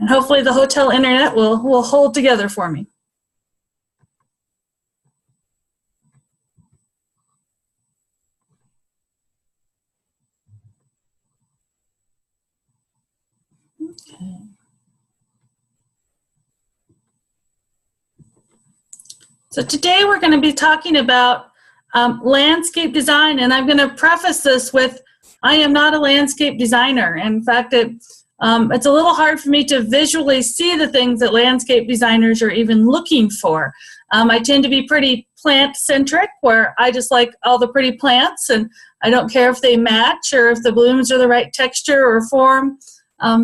And hopefully the hotel internet will hold together for me. Okay. So today we're going to be talking about landscape design, and I'm going to preface this with, I am not a landscape designer. In fact, it's a little hard for me to visually see the things that landscape designers are even looking for. I tend to be pretty plant-centric, where I just like all the pretty plants, and I don't care if they match or if the blooms are the right texture or form.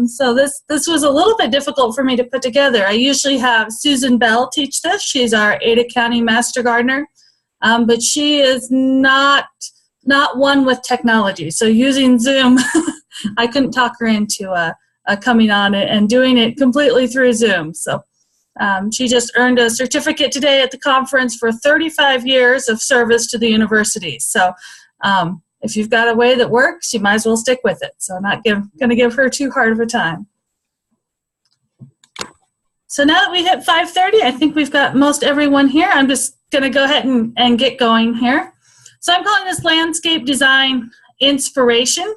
So this was a little bit difficult for me to put together. I usually have Susan Bell teach this. She's our Ada County Master Gardener, but she is not one with technology. So using Zoom, I couldn't talk her into coming on it and doing it completely through Zoom. So she just earned a certificate today at the conference for 35 years of service to the university. So if you've got a way that works, you might as well stick with it. So I'm not going to give her too hard of a time. So now that we hit 5:30, I think we've got most everyone here. I'm just going to go ahead and get going here. So I'm calling this landscape design inspiration.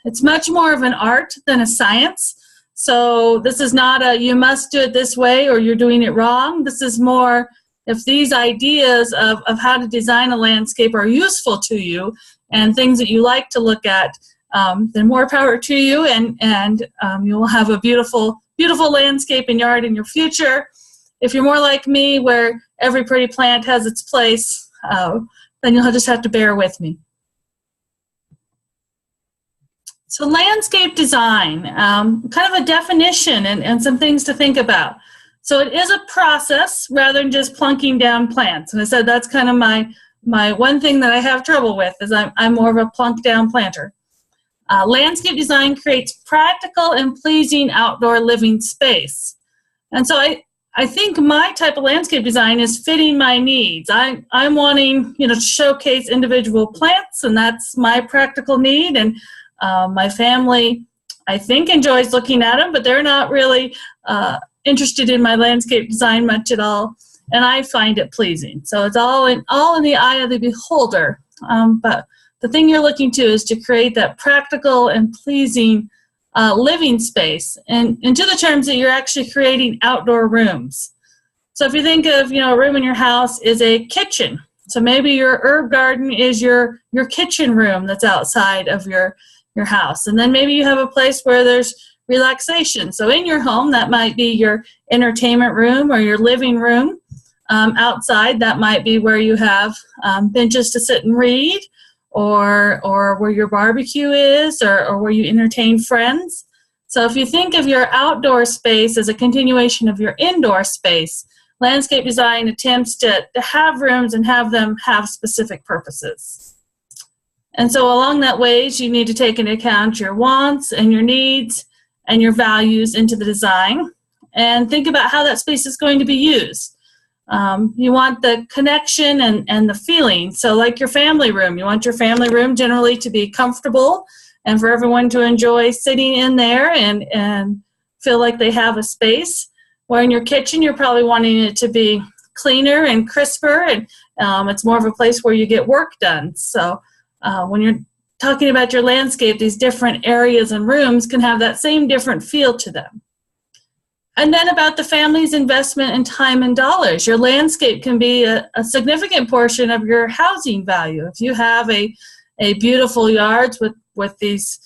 It's much more of an art than a science. So this is not a you must do it this way or you're doing it wrong. This is more, if these ideas of how to design a landscape are useful to you and things that you like to look at, then more power to you, and you will have a beautiful, beautiful landscape and yard in your future. If you're more like me, where every pretty plant has its place, then you'll just have to bear with me. So landscape design, kind of a definition and some things to think about. So it is a process rather than just plunking down plants. And I said that's kind of my one thing that I have trouble with, is I'm more of a plunk down planter. Landscape design creates practical and pleasing outdoor living space. And so I think my type of landscape design is fitting my needs. I'm wanting, to showcase individual plants, and that's my practical need. And my family, I think, enjoys looking at them, but they're not really interested in my landscape design much at all, and I find it pleasing. So it's all in the eye of the beholder. But the thing you're looking to is to create that practical and pleasing living space, and into the terms that you're actually creating outdoor rooms. So if you think of, a room in your house is a kitchen. So maybe your herb garden is your kitchen room that's outside of your house. And then maybe you have a place where there's relaxation. So in your home, that might be your entertainment room or your living room. Outside, that might be where you have benches to sit and read, or where your barbecue is, or where you entertain friends. So if you think of your outdoor space as a continuation of your indoor space, landscape design attempts to have rooms and have them have specific purposes. And so along that ways, you need to take into account your wants and your needs and your values into the design, and think about how that space is going to be used. You want the connection and the feeling. So like your family room, you want your family room generally to be comfortable and for everyone to enjoy sitting in there and feel like they have a space. Where in your kitchen, you're probably wanting it to be cleaner and crisper, and it's more of a place where you get work done. So when you're talking about your landscape, these different areas and rooms can have that same different feel to them. And then about the family's investment in time and dollars. Your landscape can be a significant portion of your housing value. If you have a beautiful yard with these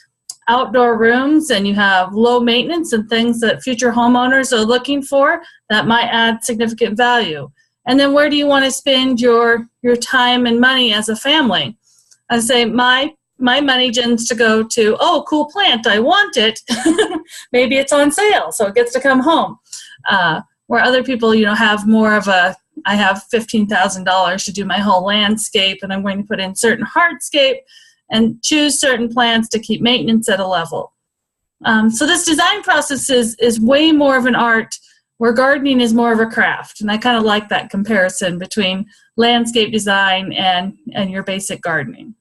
outdoor rooms and you have low maintenance and things that future homeowners are looking for, that might add significant value. And then where do you want to spend your time and money as a family? I say my money tends to go to, oh, cool plant, I want it. Maybe it's on sale, so it gets to come home. Where other people, have more of a, I have $15,000 to do my whole landscape, and I'm going to put in certain hardscape and choose certain plants to keep maintenance at a level. So this design process is way more of an art, where gardening is more of a craft. And I kind of like that comparison between landscape design and your basic gardening.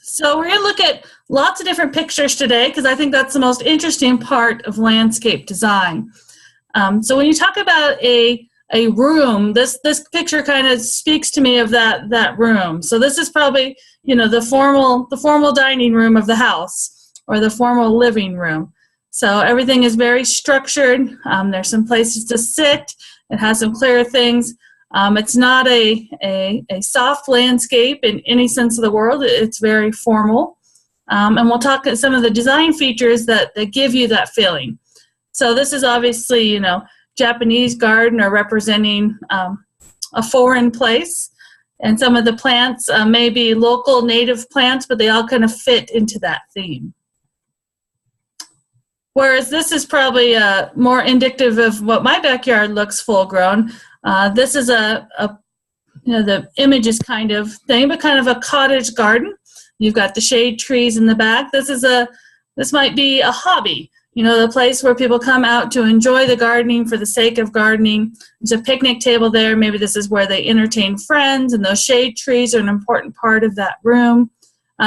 So we're going to look at lots of different pictures today because I think that's the most interesting part of landscape design. So when you talk about a room, this picture kind of speaks to me of that room. So this is probably, you know, the formal dining room of the house or the formal living room. So everything is very structured. There's some places to sit. It has some clear things. It's not a soft landscape in any sense of the word. It's very formal. And we'll talk about some of the design features that give you that feeling. So this is obviously, you know, Japanese garden or representing a foreign place. And some of the plants may be local native plants, but they all kind of fit into that theme. Whereas this is probably more indicative of what my backyard looks full grown. This is you know, the image is kind of thing, but kind of a cottage garden. You've got the shade trees in the back. This might be a hobby. You know, the place where people come out to enjoy the gardening for the sake of gardening. There's a picnic table there. Maybe this is where they entertain friends, and those shade trees are an important part of that room.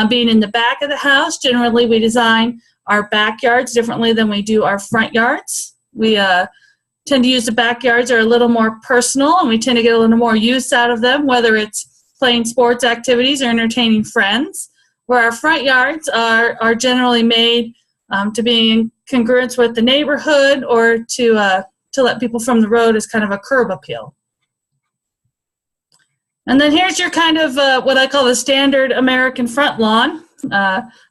Being in the back of the house, generally we design our backyards differently than we do our front yards. We tend to use the backyards are a little more personal, and we tend to get a little more use out of them, whether it's playing sports activities or entertaining friends, where our front yards are generally made to be in congruence with the neighborhood or to let people from the road as kind of a curb appeal. And then here's your kind of what I call the standard American front lawn.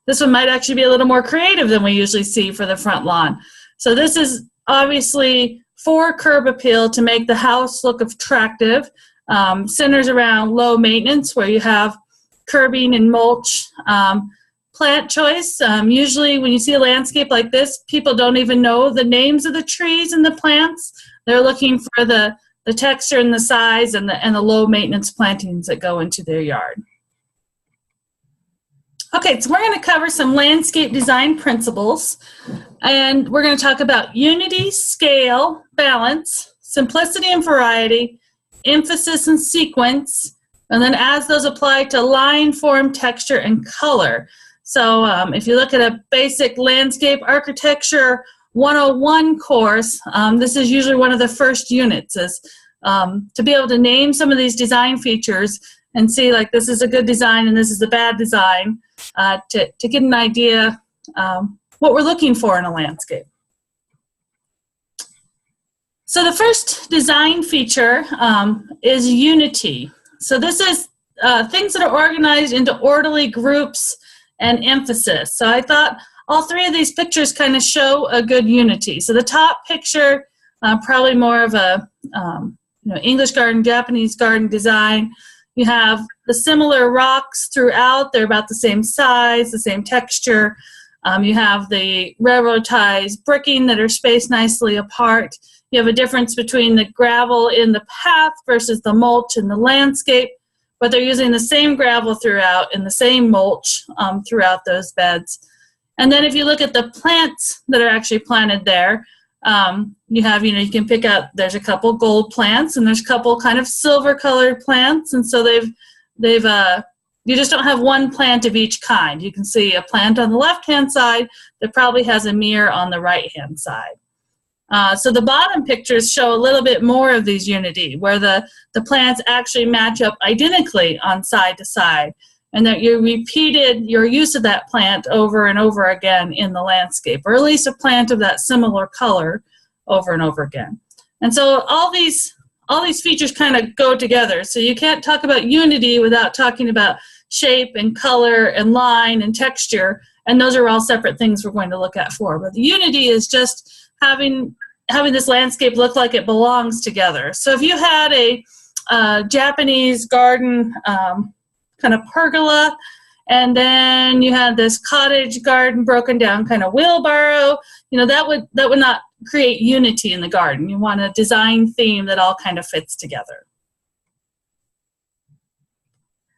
This one might actually be a little more creative than we usually see for the front lawn. So this is obviously for curb appeal to make the house look attractive. Centers around low maintenance where you have curbing and mulch. Plant choice, usually when you see a landscape like this, people don't even know the names of the trees and the plants. They're looking for the texture and the size and the low maintenance plantings that go into their yard. Okay, so we're going to cover some landscape design principles, and we're going to talk about unity, scale, balance, simplicity and variety, emphasis and sequence, and then as those apply to line, form, texture, and color. So if you look at a basic landscape architecture 101 course, this is usually one of the first units, is to be able to name some of these design features and see like this is a good design and this is a bad design, to get an idea what we're looking for in a landscape. So the first design feature is unity. So this is things that are organized into orderly groups and emphasis. So I thought all three of these pictures kind of show a good unity. So the top picture, probably more of a you know, English garden, Japanese garden design. You have the similar rocks throughout. They're about the same size, the same texture. You have the railroad ties bricking that are spaced nicely apart. You have a difference between the gravel in the path versus the mulch in the landscape, but they're using the same gravel throughout and the same mulch throughout those beds. And then if you look at the plants that are actually planted there, you have, you know, you can pick out, there's a couple gold plants and there's a couple kind of silver colored plants. And so you just don't have one plant of each kind. You can see a plant on the left-hand side that probably has a mirror on the right-hand side. So the bottom pictures show a little bit more of these unity, where the plants actually match up identically on side to side, and that you repeated your use of that plant over and over again in the landscape, or at least a plant of that similar color over and over again. And so all these features kind of go together. So you can't talk about unity without talking about shape and color and line and texture, and those are all separate things we're going to look at for. But the unity is just having this landscape look like it belongs together. So if you had a Japanese garden kind of pergola, and then you had this cottage garden broken down kind of wheelbarrow, you know, that would not create unity in the garden. You want a design theme that all kind of fits together.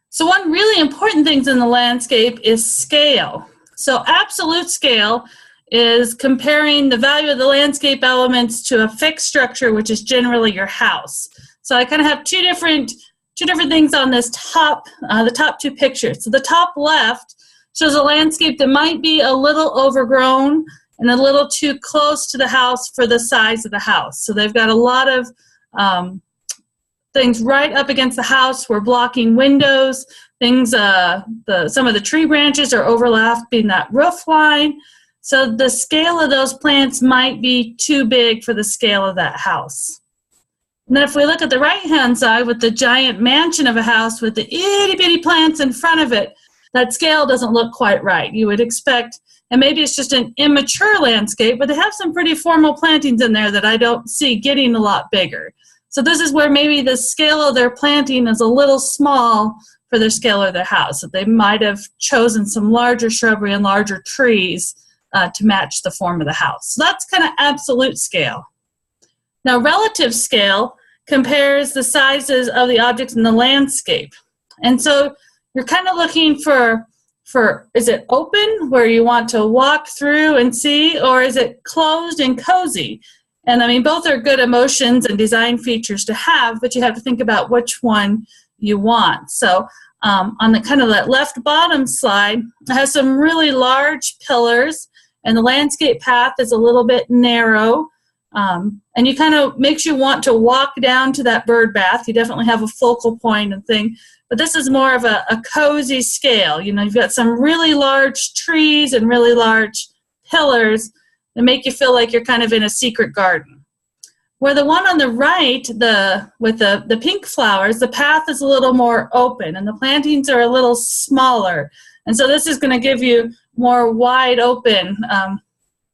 So one really important thing in the landscape is scale. So absolute scale is comparing the value of the landscape elements to a fixed structure, which is generally your house. So I kind of have two different things on this top, the top two pictures. So the top left shows a landscape that might be a little overgrown and a little too close to the house for the size of the house. So they've got a lot of things right up against the house. We're blocking windows. Things, some of the tree branches are overlapping that roof line. So the scale of those plants might be too big for the scale of that house. And then if we look at the right-hand side with the giant mansion of a house with the itty-bitty plants in front of it, that scale doesn't look quite right. You would expect, and maybe it's just an immature landscape, but they have some pretty formal plantings in there that I don't see getting a lot bigger. So this is where maybe the scale of their planting is a little small for their scale of their house. That they might have chosen some larger shrubbery and larger trees to match the form of the house. So that's kind of absolute scale. Now, relative scale compares the sizes of the objects in the landscape. And so you're kind of looking for is it open where you want to walk through and see, or is it closed and cozy? And I mean, both are good emotions and design features to have, but you have to think about which one you want. So on the kind of that left bottom slide, it has some really large pillars, and the landscape path is a little bit narrow. And you kind of makes you want to walk down to that bird bath. You definitely have a focal point and thing, but this is more of a cozy scale. You know, you've got some really large trees and really large pillars that make you feel like you're kind of in a secret garden. Where the one on the right, with the pink flowers, the path is a little more open and the plantings are a little smaller. And so this is going to give you more wide open,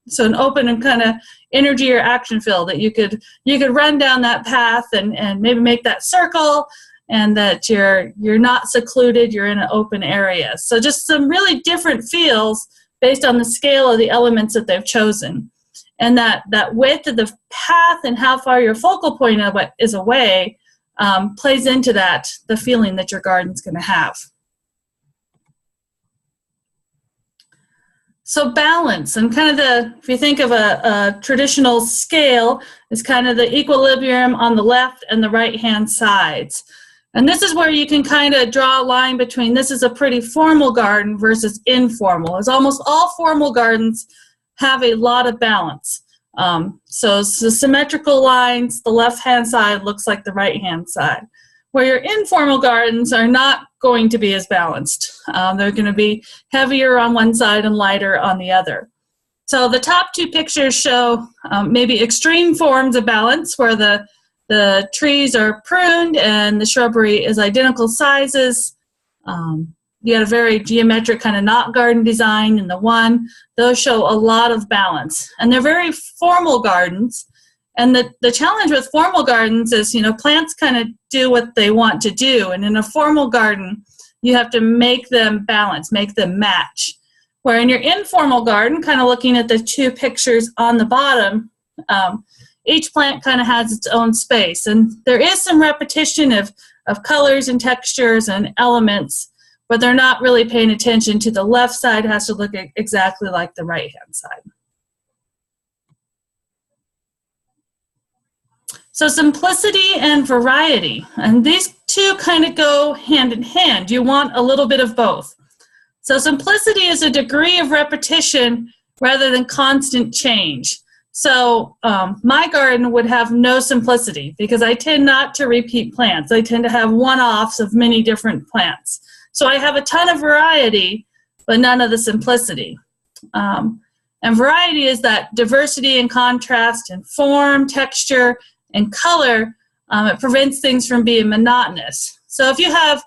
so an open and kind of energy or action feel that you could run down that path and maybe make that circle, and that you're not secluded, you're in an open area. So just some really different feels based on the scale of the elements that they've chosen. And that width of the path and how far your focal point is away plays into that, the feeling that your garden's going to have. So balance, and kind of if you think of a traditional scale, is kind of the equilibrium on the left and the right-hand sides. And this is where you can kind of draw a line between this is a pretty formal garden versus informal, as almost all formal gardens have a lot of balance. So symmetrical lines, the left-hand side looks like the right-hand side. Where your informal gardens are not going to be as balanced. They're going to be heavier on one side and lighter on the other. So the top two pictures show maybe extreme forms of balance where the trees are pruned and the shrubbery is identical sizes. You got a very geometric kind of knot garden design in the one. Those show a lot of balance. And they're very formal gardens. And the challenge with formal gardens is, you know, plants kind of do what they want to do. And in a formal garden, you have to make them balance, make them match. Where in your informal garden, kind of looking at the two pictures on the bottom, each plant kind of has its own space. And there is some repetition of colors and textures and elements, but they're not really paying attention to the left side has to look exactly like the right-hand side. So simplicity and variety, and these two kind of go hand in hand. You want a little bit of both. So simplicity is a degree of repetition rather than constant change. So my garden would have no simplicity because I tend not to repeat plants. I tend to have one-offs of many different plants. So I have a ton of variety, but none of the simplicity. And variety is that diversity and contrast in form, texture, and color. It prevents things from being monotonous. So if you have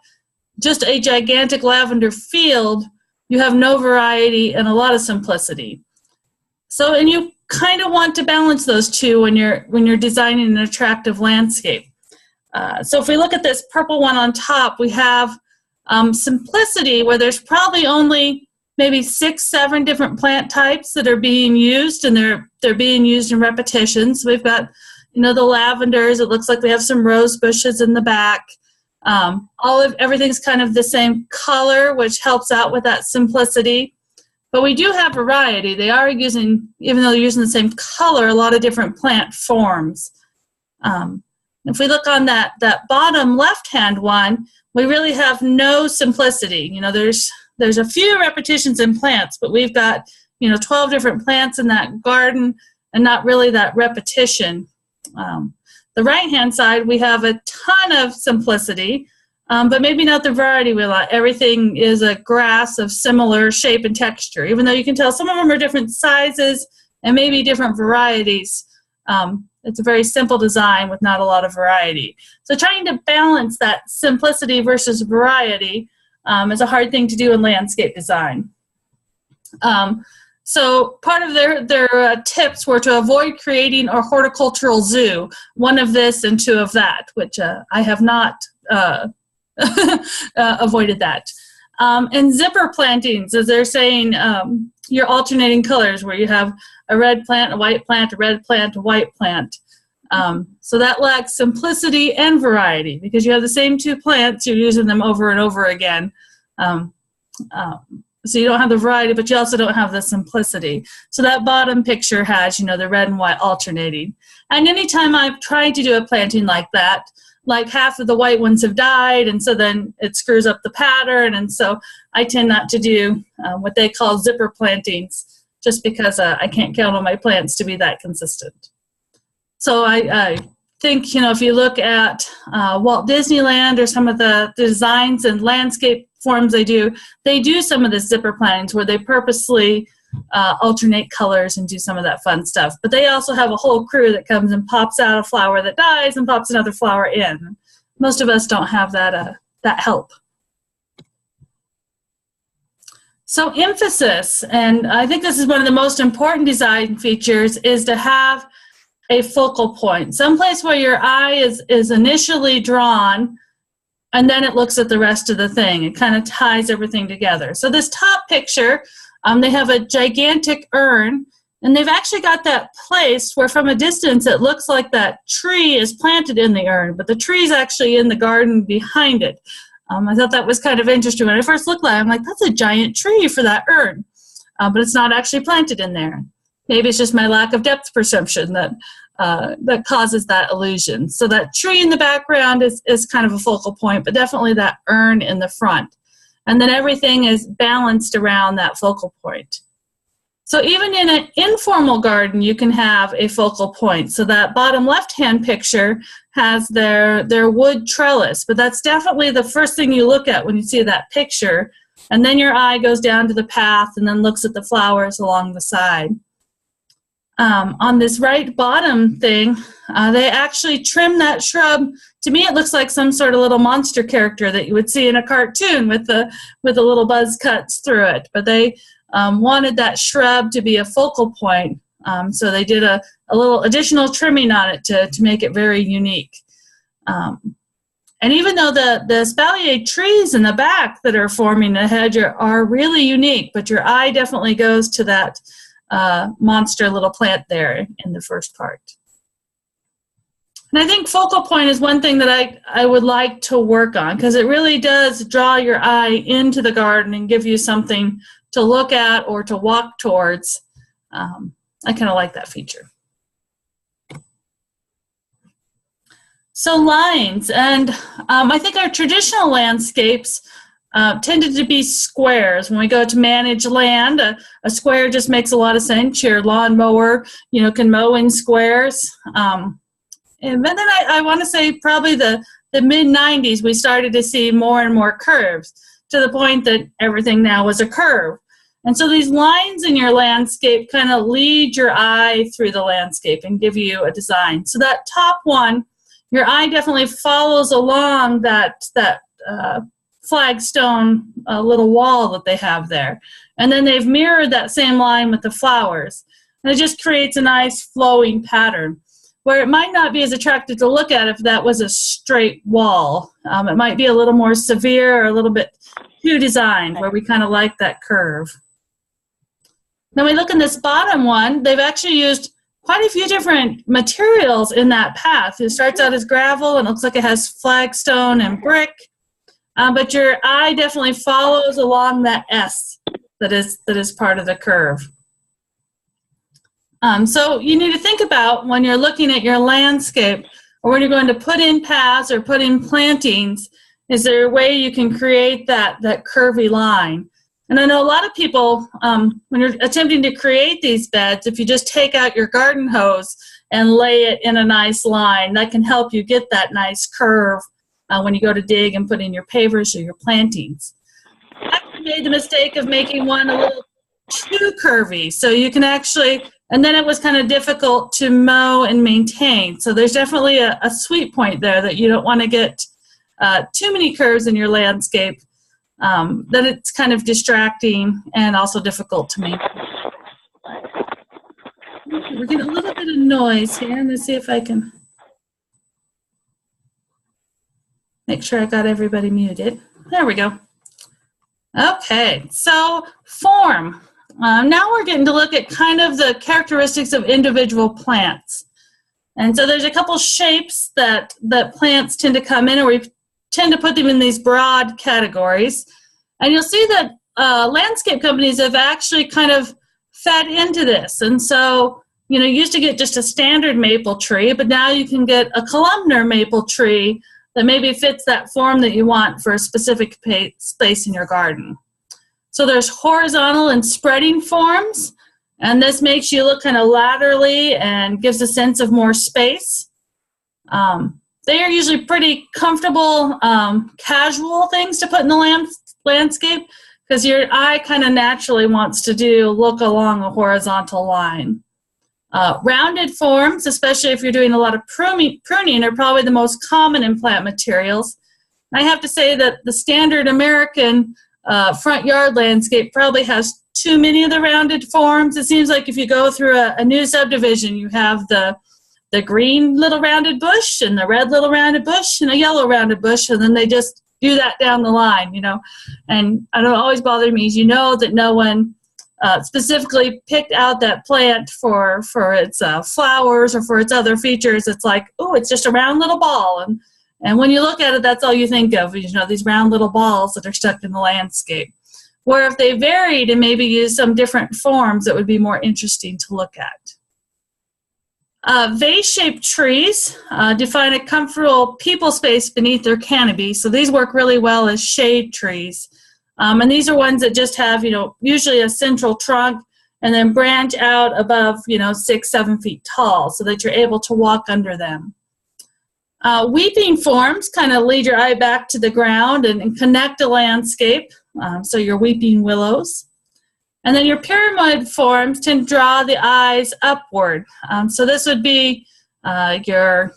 just a gigantic lavender field, you have no variety and a lot of simplicity. So, and you kind of want to balance those two when you're designing an attractive landscape. So if we look at this purple one on top, we have simplicity where there's probably only maybe 6, 7 different plant types that are being used, and they're being used in repetition. So we've got, you know, the lavenders. It looks like we have some rose bushes in the back. Everything's kind of the same color, which helps out with that simplicity. But we do have variety. They are using, even though they're using the same color, a lot of different plant forms. If we look on that bottom left-hand one, we really have no simplicity. You know, there's there's a few repetitions in plants, but we've got, 12 different plants in that garden and not really that repetition. The right-hand side, we have a ton of simplicity, but maybe not the variety we want. Everything is a grass of similar shape and texture, even though you can tell some of them are different sizes and maybe different varieties. It's a very simple design with not a lot of variety. So trying to balance that simplicity versus variety is a hard thing to do in landscape design. So part of their tips were to avoid creating a horticultural zoo, one of this and two of that, which I have not avoided that. And zipper plantings, as they're saying, you're alternating colors where you have a red plant, a white plant, a red plant, a white plant. So that lacks simplicity and variety because you have the same two plants, you're using them over and over again. So you don't have the variety, but you also don't have the simplicity. So that bottom picture has, the red and white alternating. And anytime I've tried to do a planting like that, like half of the white ones have died, and so then it screws up the pattern. And so I tend not to do what they call zipper plantings, just because I can't count on my plants to be that consistent. So I think, if you look at Walt Disneyland or some of the designs and landscape forms they do some of the zipper plantings where they purposely alternate colors and do some of that fun stuff. But they also have a whole crew that comes and pops out a flower that dies and pops another flower in. Most of us don't have that help. So emphasis, and I think this is one of the most important design features, is to have a focal point, someplace where your eye is initially drawn, and then it looks at the rest of the thing. It kind of ties everything together. So this top picture, they have a gigantic urn, and they've actually got that placed where from a distance it looks like that tree is planted in the urn, but the tree is actually in the garden behind it. I thought that was kind of interesting. When I first looked at it, I'm like, that's a giant tree for that urn, but it's not actually planted in there. Maybe it's just my lack of depth perception that causes that illusion. So that tree in the background is kind of a focal point, but definitely that urn in the front. And then everything is balanced around that focal point. So even in an informal garden, you can have a focal point. So that bottom left-hand picture has their wood trellis, but that's definitely the first thing you look at when you see that picture. And then your eye goes down to the path and then looks at the flowers along the side. On this right bottom thing, they actually trim that shrub. To me, it looks like some sort of little monster character that you would see in a cartoon with the little buzz cuts through it. But they wanted that shrub to be a focal point, so they did a little additional trimming on it to make it very unique. And even though the espalier trees in the back that are forming the hedge are really unique, but your eye definitely goes to that monster little plant there in the first part. And I think focal point is one thing that I would like to work on, because it really does draw your eye into the garden and give you something to look at or to walk towards. I kind of like that feature. So lines, and I think our traditional landscapes tended to be squares. When we go to manage land, a square just makes a lot of sense. Your lawnmower, can mow in squares. And then I want to say probably the mid-90s, we started to see more and more curves to the point that everything now was a curve. And so these lines in your landscape kind of lead your eye through the landscape and give you a design. So that top one, your eye definitely follows along that flagstone little wall that they have there. And then they've mirrored that same line with the flowers. And it just creates a nice flowing pattern where it might not be as attractive to look at if that was a straight wall. It might be a little more severe or a little bit too designed, where we kind of like that curve. Now we look in this bottom one, they've actually used quite a few different materials in that path. It starts out as gravel and it looks like it has flagstone and brick, but your eye definitely follows along that S that is part of the curve. So you need to think about when you're looking at your landscape or when you're going to put in paths or put in plantings, is there a way you can create that curvy line? And I know a lot of people, when you're attempting to create these beds, if you just take out your garden hose and lay it in a nice line, that can help you get that nice curve when you go to dig and put in your pavers or your plantings. I made the mistake of making one a little too curvy, so you can actually, and then it was kind of difficult to mow and maintain. So there's definitely a sweet point there that you don't want to get too many curves in your landscape, that it's kind of distracting and also difficult to maintain. We're getting a little bit of noise here. Let's see if I can make sure I got everybody muted. There we go. Okay, so form. Now we're getting to look at kind of the characteristics of individual plants. And so there's a couple shapes that plants tend to come in, and we tend to put them in these broad categories. And you'll see that landscape companies have actually kind of fed into this. And so, you used to get just a standard maple tree, but now you can get a columnar maple tree that maybe fits that form that you want for a specific space in your garden. So there's horizontal and spreading forms, and this makes you look kind of laterally and gives a sense of more space. They are usually pretty comfortable, casual things to put in the landscape, because your eye kind of naturally wants to look along a horizontal line. Rounded forms, especially if you're doing a lot of pruning, are probably the most common in plant materials. I have to say that the standard American front yard landscape probably has too many of the rounded forms. It seems like if you go through a new subdivision, you have the green little rounded bush and the red little rounded bush and a yellow rounded bush, and then they just do that down the line, And I don't always bother me is that no one specifically picked out that plant for its flowers or for its other features. It's like, oh, it's just a round little ball, and when you look at it, that's all you think of, these round little balls that are stuck in the landscape. Where if they varied and maybe used some different forms, it would be more interesting to look at. Vase-shaped trees define a comfortable people space beneath their canopy, so these work really well as shade trees. And these are ones that just have, usually a central trunk and then branch out above, 6-7 feet tall so that you're able to walk under them. Weeping forms kind of lead your eye back to the ground and connect a landscape, so your weeping willows. And then your pyramid forms tend to draw the eyes upward. So this would be your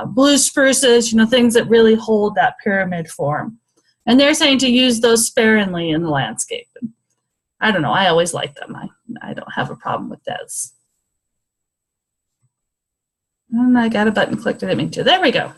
blue spruces, things that really hold that pyramid form. And they're saying to use those sparingly in the landscape. I don't know, I always like them. I don't have a problem with those. And I got a button clicked, I didn't mean to. There we go.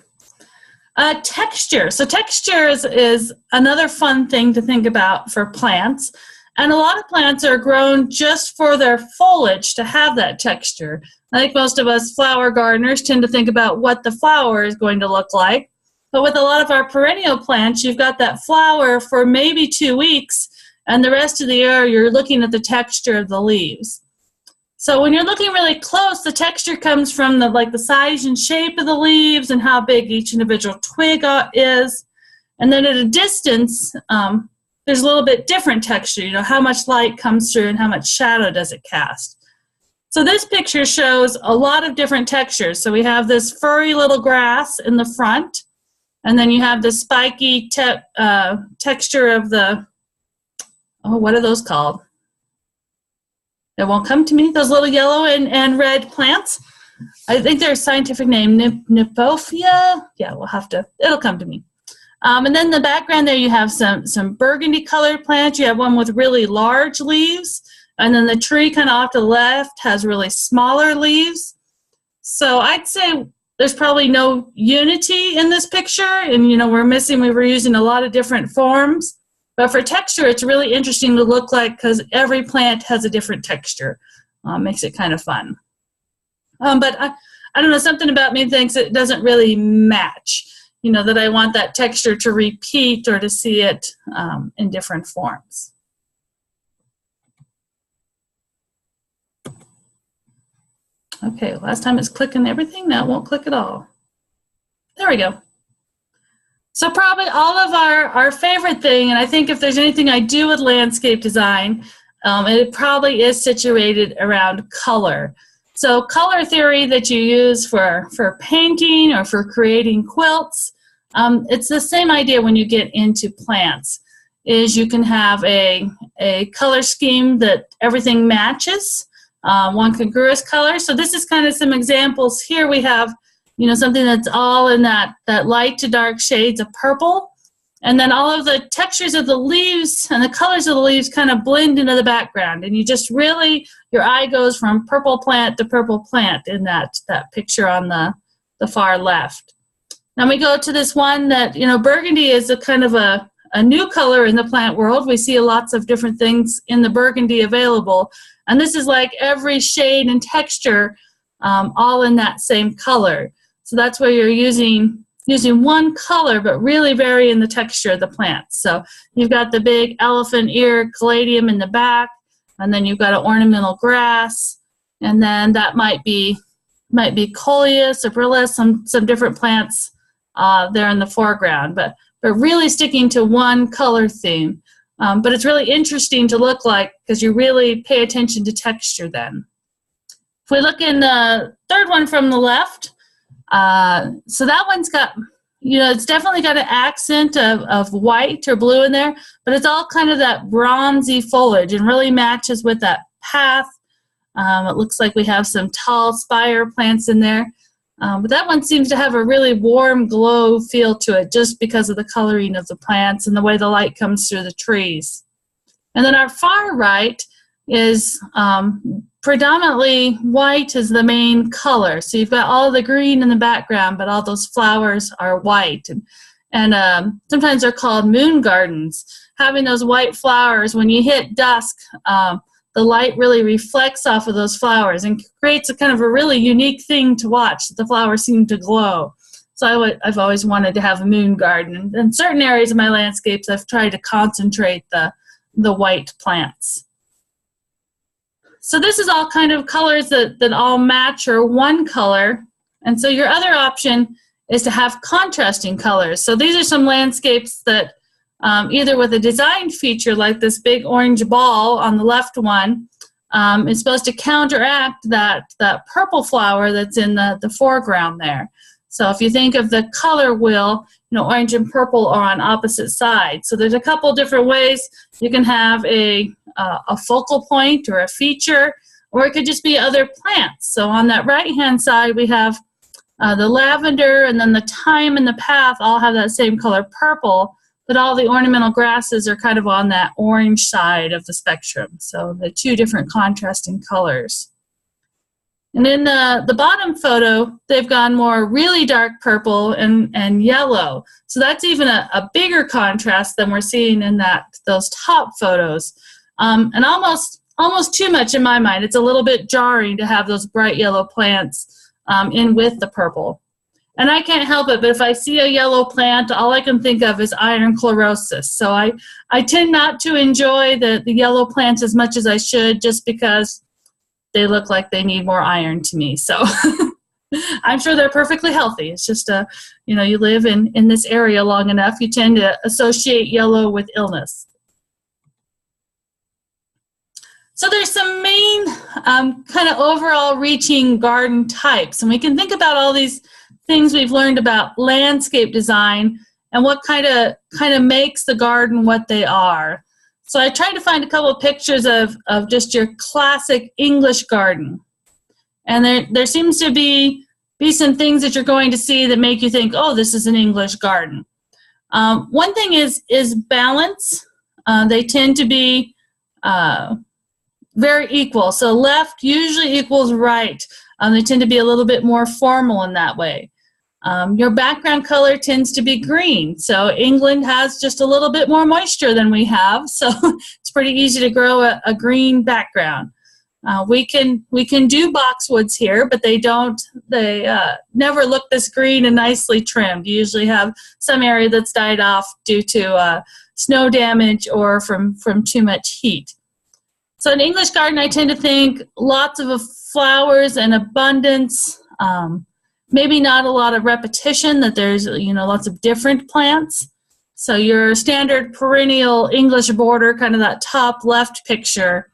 Texture. So texture is another fun thing to think about for plants. And a lot of plants are grown just for their foliage to have that texture. I think most of us flower gardeners tend to think about what the flower is going to look like. But with a lot of our perennial plants, you've got that flower for maybe 2 weeks, and the rest of the year you're looking at the texture of the leaves. So when you're looking really close, the texture comes from the size and shape of the leaves and how big each individual twig is. And then at a distance, there's a little bit different texture, how much light comes through and how much shadow does it cast. So this picture shows a lot of different textures. So we have this furry little grass in the front, and then you have the spiky texture of the, what are those called? It won't come to me. Those little yellow and red plants. I think their scientific name, Kniphofia. Yeah, it'll come to me. And then in the background there you have some burgundy colored plants. You have one with really large leaves, and then the tree kind of off to the left has really smaller leaves. So I'd say there's probably no unity in this picture, and we were using a lot of different forms. But for texture, it's really interesting to look like because every plant has a different texture. Makes it kind of fun. But I don't know, something about me thinks it doesn't really match. That I want that texture to repeat or to see it in different forms. Okay, last time it's clicking everything, now it won't click at all. There we go. So probably all of our favorite thing, and I think if there's anything I do with landscape design, it probably is situated around color. So color theory that you use for painting or for creating quilts, it's the same idea when you get into plants, is you can have a color scheme that everything matches, one congruous color. So this is kind of some examples. Here we have, you know, something that's all in that light to dark shades of purple. And then all of the textures of the leaves and the colors of the leaves kind of blend into the background. And you just really, your eye goes from purple plant to purple plant in that picture on the far left. Now we go to this one that, you know, burgundy is a kind of a new color in the plant world. We see lots of different things in the burgundy available. And this is like every shade and texture all in that same color. So that's where you're using one color, but really varying the texture of the plant. So you've got the big elephant ear caladium in the back, and then you've got an ornamental grass, and then that might be coleus or bryllus, some different plants there in the foreground, but really sticking to one color theme. But it's really interesting to look like because you really pay attention to texture then. If we look in the third one from the left, so that one's got, you know, it's definitely got an accent of white or blue in there, but it's all kind of that bronzy foliage and really matches with that path. It looks like we have some tall spire plants in there, but that one seems to have a really warm glow feel to it just because of the coloring of the plants and the way the light comes through the trees. And then our far right is predominantly white is the main color. So you've got all the green in the background, but all those flowers are white. And sometimes they're called moon gardens. Having those white flowers, when you hit dusk, the light really reflects off of those flowers and creates a kind of a really unique thing to watch. The flowers seem to glow. So I've always wanted to have a moon garden. And in certain areas of my landscapes, I've tried to concentrate the white plants. So this is all kind of colors that all match or one color. And so your other option is to have contrasting colors. So these are some landscapes that either with a design feature like this big orange ball on the left one is supposed to counteract that purple flower that's in the foreground there. So if you think of the color wheel, you know, orange and purple are on opposite sides. So there's a couple different ways you can have a focal point or a feature, or it could just be other plants. So on that right-hand side, we have the lavender, and then the thyme and the path all have that same color purple, but all the ornamental grasses are kind of on that orange side of the spectrum. So the two different contrasting colors. And in the bottom photo, they've gone more really dark purple and yellow. So that's even a bigger contrast than we're seeing in those top photos. And almost too much in my mind. It's a little bit jarring to have those bright yellow plants in with the purple. And I can't help it, but if I see a yellow plant, all I can think of is iron chlorosis. So I tend not to enjoy the yellow plants as much as I should, just because they look like they need more iron to me. So I'm sure they're perfectly healthy. It's just, you know, you live in this area long enough, you tend to associate yellow with illness. So there's some main kind of overall reaching garden types. And we can think about all these things we've learned about landscape design and what kind of makes the garden what they are. So I tried to find a couple of pictures of just your classic English garden. And there seems to be some things that you're going to see that make you think, oh, this is an English garden. One thing is balance. They tend to be very equal. So left usually equals right. They tend to be a little bit more formal in that way. Your background color tends to be green. So England has just a little bit more moisture than we have. So it's pretty easy to grow a green background. We can do boxwoods here, but they never look this green and nicely trimmed. You usually have some area that's died off due to snow damage or from too much heat. So in English garden, I tend to think lots of flowers and abundance. maybe not a lot of repetition, that there's, lots of different plants. So your standard perennial English border, kind of that top left picture,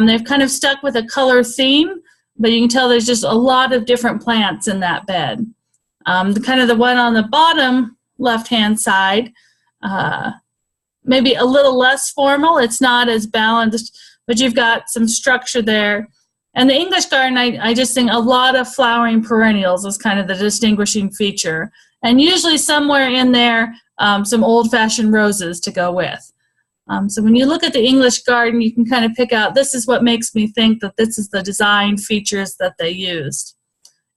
they've kind of stuck with a color theme, but you can tell there's just a lot of different plants in that bed. The one on the bottom left-hand side, maybe a little less formal. It's not as balanced, but you've got some structure there. And the English garden, I just think a lot of flowering perennials is kind of the distinguishing feature. And usually somewhere in there, some old-fashioned roses to go with. So when you look at the English garden, you can kind of pick out, this is what makes me think that this is the design features that they used.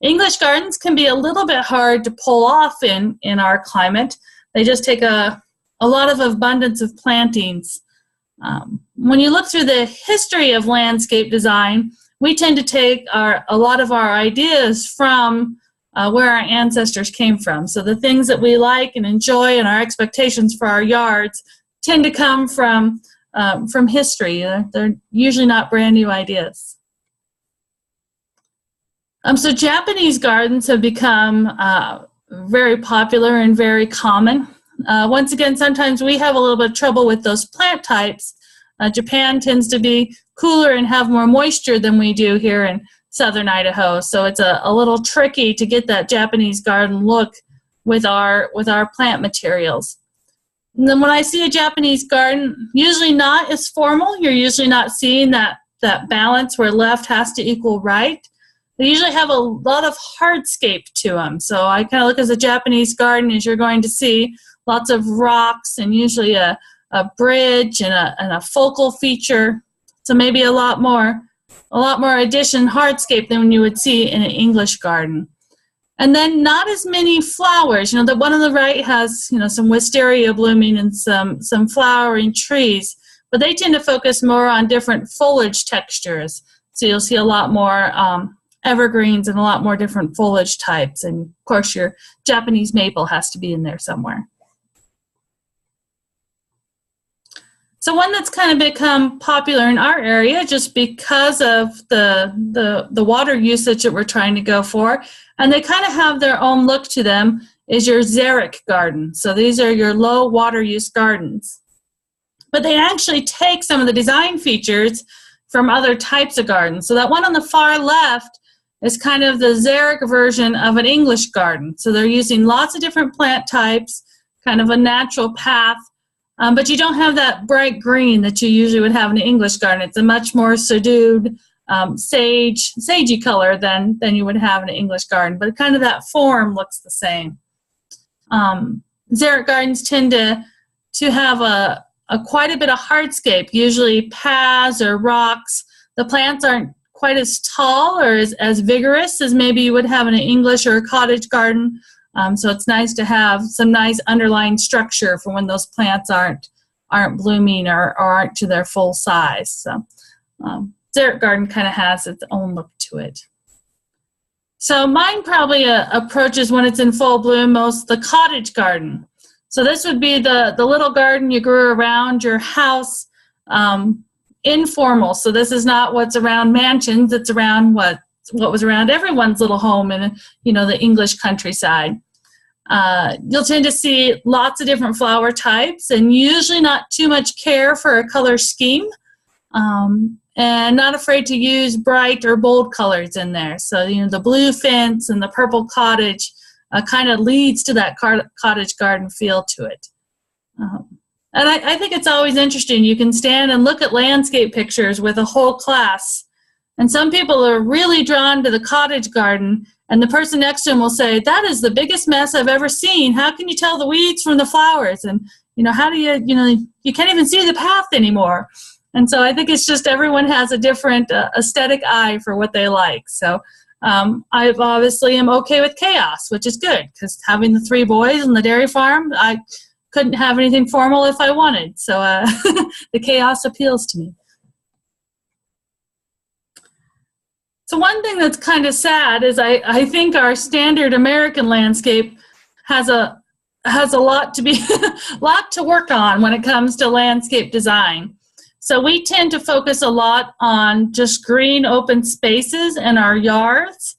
English gardens can be a little bit hard to pull off in our climate. They just take a lot of abundance of plantings. When you look through the history of landscape design, we tend to take a lot of our ideas from where our ancestors came from. So the things that we like and enjoy and our expectations for our yards tend to come from history. They're usually not brand new ideas. So Japanese gardens have become very popular and very common. Once again, sometimes we have a little bit of trouble with those plant types. Japan tends to be cooler and have more moisture than we do here in southern Idaho, so it's a little tricky to get that Japanese garden look with our plant materials. And then when I see a Japanese garden, usually not as formal. You're usually not seeing that balance where left has to equal right. They usually have a lot of hardscape to them. So I kind of look as a Japanese garden as you're going to see lots of rocks and usually a bridge and a focal feature. So maybe a lot more addition hardscape than you would see in an English garden. And then not as many flowers. The one on the right has, some wisteria blooming and some flowering trees, but they tend to focus more on different foliage textures. So you'll see a lot more evergreens and a lot more different foliage types. And of course your Japanese maple has to be in there somewhere. So one that's kind of become popular in our area just because of the water usage that we're trying to go for, and they kind of have their own look to them, is your xeric garden. So these are your low water use gardens. But they actually take some of the design features from other types of gardens. So that one on the far left is kind of the xeric version of an English garden. So they're using lots of different plant types, kind of a natural path. But you don't have that bright green that you usually would have in an English garden. It's a much more subdued, sagey color than you would have in an English garden. But kind of that form looks the same. Xeric gardens tend to have quite a bit of hardscape, usually paths or rocks. The plants aren't quite as tall or as vigorous as maybe you would have in an English or a cottage garden. So it's nice to have some nice underlying structure for when those plants aren't blooming or aren't to their full size. So xeric garden kind of has its own look to it. So mine probably approaches when it's in full bloom most the cottage garden. So this would be the little garden you grew around your house, informal. So this is not what's around mansions. It's around what was around everyone's little home in the English countryside. You'll tend to see lots of different flower types and usually not too much care for a color scheme, and not afraid to use bright or bold colors in there. So, the blue fence and the purple cottage kind of leads to that cottage garden feel to it. And I think it's always interesting. You can stand and look at landscape pictures with a whole class, and some people are really drawn to the cottage garden, and the person next to them will say, "That is the biggest mess I've ever seen. How can you tell the weeds from the flowers? And, how do you can't even see the path anymore." And so I think it's just everyone has a different aesthetic eye for what they like. So I obviously am okay with chaos, which is good, because having the 3 boys on the dairy farm, I couldn't have anything formal if I wanted. So the chaos appeals to me. So one thing that's kind of sad is I think our standard American landscape has a lot to work on when it comes to landscape design. So we tend to focus a lot on just green open spaces in our yards,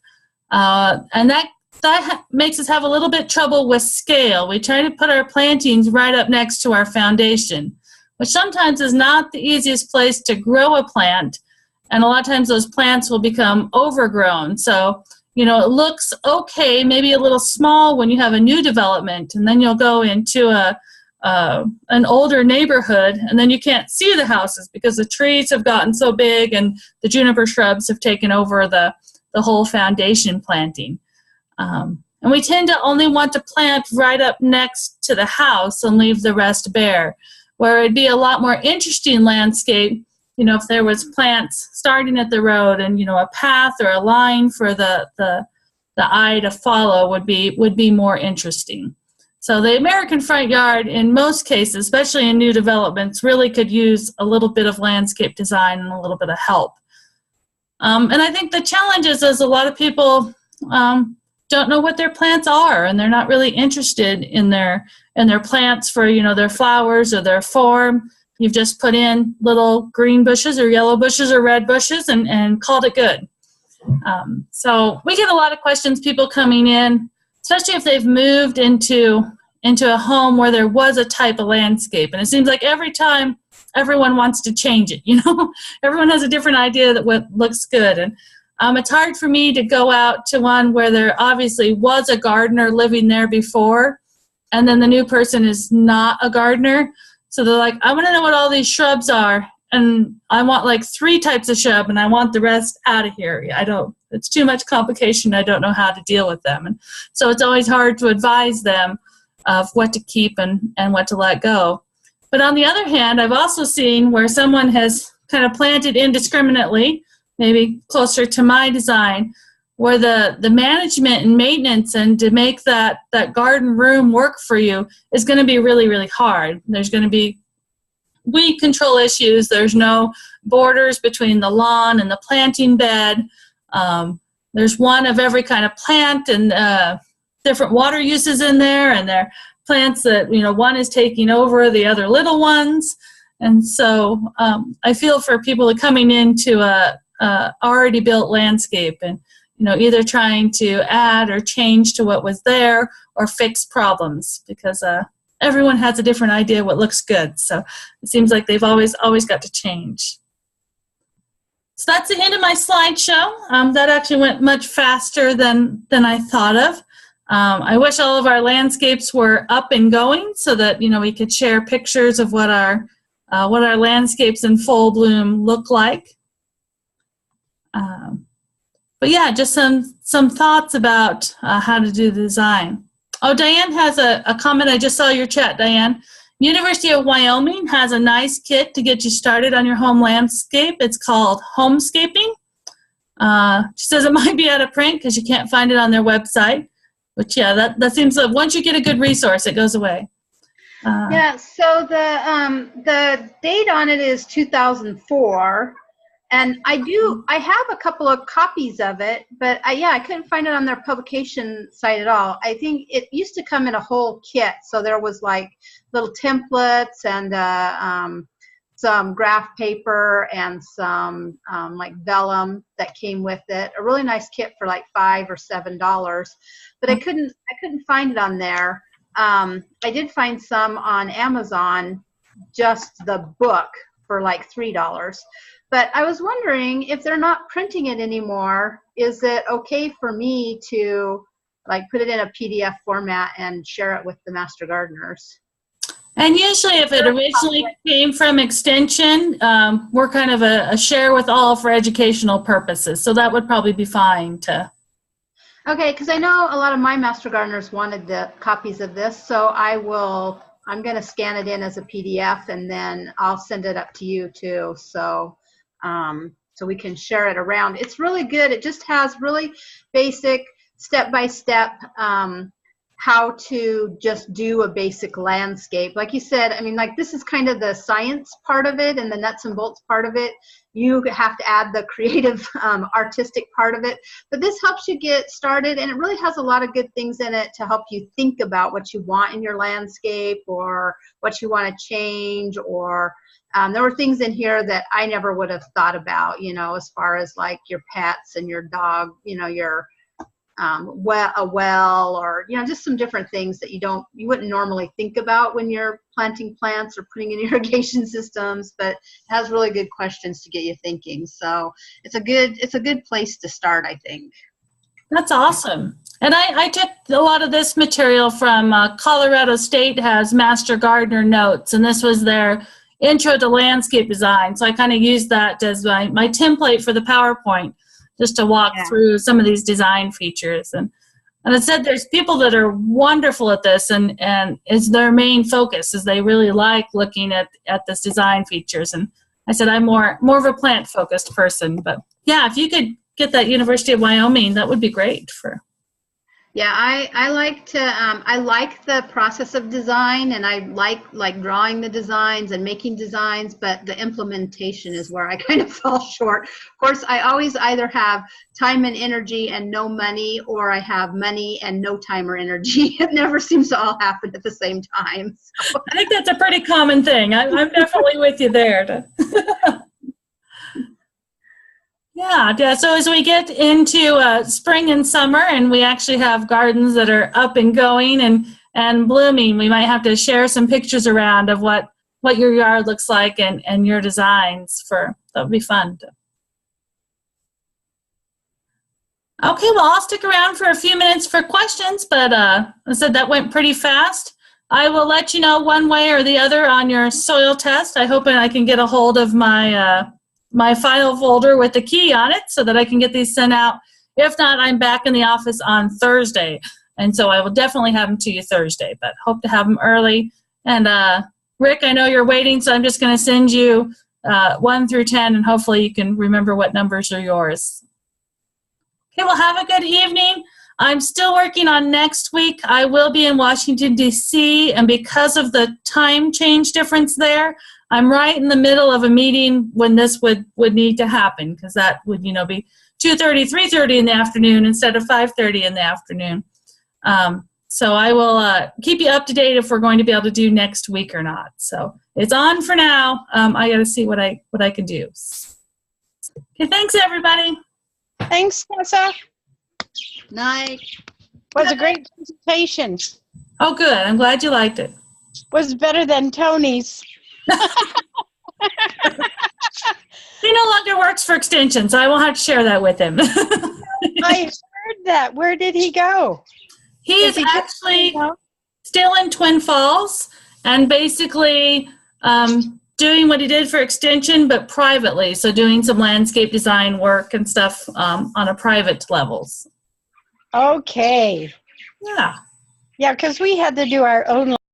and that that makes us have a little bit trouble with scale. We try to put our plantings right up next to our foundation, which sometimes is not the easiest place to grow a plant. And a lot of times those plants will become overgrown. So, it looks okay, maybe a little small when you have a new development, and then you'll go into an older neighborhood, and then you can't see the houses because the trees have gotten so big and the juniper shrubs have taken over the whole foundation planting. And we tend to only want to plant right up next to the house and leave the rest bare, where it'd be a lot more interesting landscape, if there was plants starting at the road and, a path or a line for the eye to follow would be more interesting. So the American front yard, in most cases, especially in new developments, really could use a little bit of landscape design and a little bit of help. And I think the challenge is a lot of people don't know what their plants are, and they're not really interested in their plants for, their flowers or their form. You've just put in little green bushes or yellow bushes or red bushes and called it good. So we get a lot of questions, people coming in, especially if they've moved into a home where there was a type of landscape. And it seems like every time everyone wants to change it, everyone has a different idea that what looks good. And it's hard for me to go out to one where there obviously was a gardener living there before, and then the new person is not a gardener. So they're like, I want to know what all these shrubs are, and I want like 3 types of shrub, and I want the rest out of here. It's too much complication. I don't know how to deal with them. And so it's always hard to advise them of what to keep and what to let go. But on the other hand, I've also seen where someone has kind of planted indiscriminately, maybe closer to my design, where the management and maintenance and to make that garden room work for you is going to be really, really hard. There's going to be weed control issues. There's no borders between the lawn and the planting bed. There's one of every kind of plant and different water uses in there, and they're plants that, one is taking over the other little ones. And so I feel for people coming into a already built landscape and, either trying to add or change to what was there or fix problems, because everyone has a different idea what looks good. So it seems like they've always got to change. So that's the end of my slideshow. That actually went much faster than I thought of. I wish all of our landscapes were up and going so that, we could share pictures of what our landscapes in full bloom look like. But yeah, just some thoughts about how to do the design. Oh, Diane has a comment. I just saw your chat, Diane. University of Wyoming has a nice kit to get you started on your home landscape. It's called Homescaping. She says it might be out of print because you can't find it on their website. But yeah, that seems like once you get a good resource, it goes away. Yeah, so the date on it is 2004. And I have a couple of copies of it, but I couldn't find it on their publication site at all. I think it used to come in a whole kit. So there was like little templates and some graph paper and some like vellum that came with it. A really nice kit for like $5 or $7, but I couldn't find it on there. I did find some on Amazon, just the book for like $3. But I was wondering, if they're not printing it anymore, is it okay for me to like put it in a PDF format and share it with the Master Gardeners? And usually if it originally came from Extension, we're kind of a share with all for educational purposes. So that would probably be fine to. Okay, because I know a lot of my Master Gardeners wanted the copies of this, so I'm going to scan it in as a PDF and then I'll send it up to you too. So we can share it around. It's really good. It just has really basic step-by-step how to just do a basic landscape. Like you said, I mean, like this is kind of the science part of it and the nuts and bolts part of it. You have to add the creative, artistic part of it. But this helps you get started, and it really has a lot of good things in it to help you think about what you want in your landscape or what you want to change, or there were things in here that I never would have thought about, as far as like your pets and your dog, your a well, or just some different things that you wouldn't normally think about when you're planting plants or putting in irrigation systems, but it has really good questions to get you thinking. So it's a good place to start, I think. That's awesome. And I took a lot of this material from Colorado State has Master Gardener Notes, and this was their intro to landscape design. So I kind of used that as my template for the PowerPoint, just to walk through some of these design features. And I said there's people that are wonderful at this, and it's their main focus is they really like looking at this design features. And I said I'm more of a plant-focused person. But yeah, if you could get that University of Wyoming, that would be great for. Yeah, I like to I like the process of design, and I like drawing the designs and making designs, but the implementation is where I kind of fall short. Of course, I always either have time and energy and no money, or I have money and no time or energy. It never seems to all happen at the same time. So. I think that's a pretty common thing. I'm definitely with you there. Yeah, so as we get into spring and summer, and we actually have gardens that are up and going and blooming, we might have to share some pictures around of what your yard looks like and your designs that would be fun. Okay, well, I'll stick around for a few minutes for questions, but I said that went pretty fast. I will let you know one way or the other on your soil test. I hope I can get a hold of my file folder with the key on it so that I can get these sent out. If not, I'm back in the office on Thursday, and so I will definitely have them to you Thursday, but hope to have them early. And Rick, I know you're waiting, so I'm just going to send you 1 through 10, and hopefully you can remember what numbers are yours. Okay, well, have a good evening. I'm still working on next week. I will be in Washington, D.C., and because of the time change difference there, I'm right in the middle of a meeting when this would need to happen, because that would, be 2:30, 3:30 in the afternoon instead of 5:30 in the afternoon. So I will keep you up to date if we're going to be able to do next week or not. So it's on for now. I got to see what I can do. Okay, thanks everybody. Thanks, Tessa. Night. Was a great presentation. Oh, good. I'm glad you liked it. Was better than Tony's. He no longer works for Extension, so I won't have to share that with him. I heard that. Where did he go? He is actually still in Twin Falls and basically doing what he did for Extension, but privately. So doing some landscape design work and stuff on a private levels. Okay. Yeah. Yeah, because we had to do our own